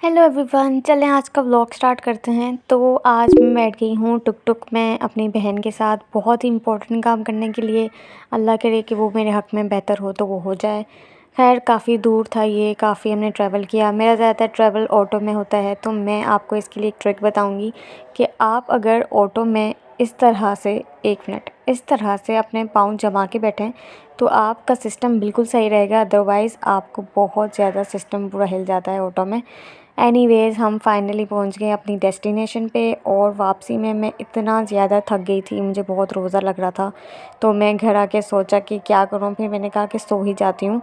Hello everyone, चलें आज का व्लॉग स्टार्ट करते हैं। तो आज मैं बैठ गई हूँ टुक में अपनी बहन के साथ बहुत ही इम्पोर्टेंट काम करने के लिए। अल्लाह करे कि वो मेरे हक़ में बेहतर हो तो वो हो जाए। खैर काफ़ी दूर था ये, काफ़ी हमने ट्रैवल किया। मेरा ज़्यादातर ट्रैवल ऑटो में होता है, तो मैं आपको इसके लिए एक ट्रिक बताऊँगी कि आप अगर ऑटो में इस तरह से 1 मिनट इस तरह से अपने पाँव जमा के बैठें तो आपका सिस्टम बिल्कुल सही रहेगा। अदरवाइज़ आपको बहुत ज़्यादा सिस्टम पूरा हिल जाता है ऑटो में। एनीवेज़ हम फाइनली पहुंच गए अपनी डेस्टिनेशन पे और वापसी में मैं इतना ज़्यादा थक गई थी, मुझे बहुत रोज़ा लग रहा था। तो मैं घर आके सोचा कि क्या करूं, फिर मैंने कहा कि सो ही जाती हूँ।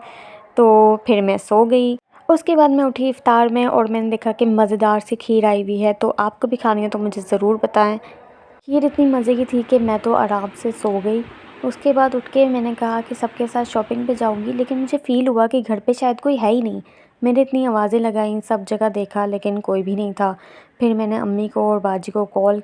तो फिर मैं सो गई। उसके बाद मैं उठी इफ़्तार में और मैंने देखा कि मज़ेदार सी खीर आई हुई है। तो आपको भी खानी है तो मुझे ज़रूर बताएं। खीर इतनी मज़े की थी कि मैं तो आराम से सो गई। उसके बाद उठ के मैंने कहा कि सबके साथ शॉपिंग पे जाऊंगी, लेकिन मुझे फ़ील हुआ कि घर पे शायद कोई है ही नहीं। मैंने इतनी आवाज़ें लगाई, सब जगह देखा, लेकिन कोई भी नहीं था। फिर मैंने अम्मी को और बाजी को कॉल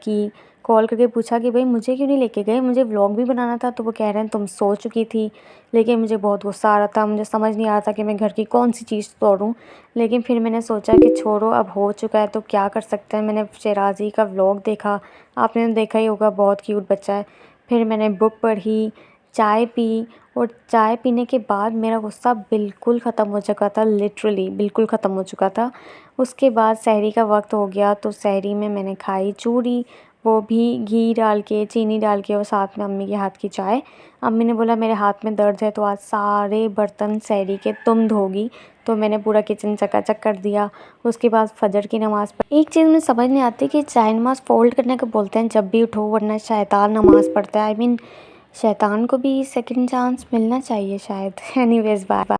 करके पूछा कि भाई मुझे क्यों नहीं लेके गए, मुझे व्लॉग भी बनाना था। तो वो कह रहे हैं तुम सो चुकी थी। लेकिन मुझे बहुत गुस्सा आ रहा था, मुझे समझ नहीं आ रहा था कि मैं घर की कौन सी चीज़ तोड़ूं। लेकिन फिर मैंने सोचा कि छोड़ो, अब हो चुका है तो क्या कर सकते हैं। मैंने शेराज़ी का व्लॉग देखा, आपने देखा ही होगा, बहुत क्यूट बच्चा है। फिर मैंने बुक पढ़ी, चाय पी और चाय पीने के बाद मेरा गुस्सा बिल्कुल ख़त्म हो चुका था, लिटरली बिल्कुल ख़त्म हो चुका था। उसके बाद सहरी का वक्त हो गया, तो सहरी में मैंने खाई चूरी, वो भी घी डाल के, चीनी डाल के और साथ में अम्मी के हाथ की चाय। अम्मी ने बोला मेरे हाथ में दर्द है तो आज सारे बर्तन सहरी के तुम धोगी। तो मैंने पूरा किचन चकाचक कर दिया। उसके बाद फजर की नमाज़ पढ़ी। एक चीज़ मुझे समझ नहीं आती कि चाय नमाज़ फ़ोल्ड करने को बोलते हैं जब भी उठो, वरना शैतान नमाज़ पढ़ता है। आई मीन शैतान को भी सेकंड चांस मिलना चाहिए शायद। Anyways bye.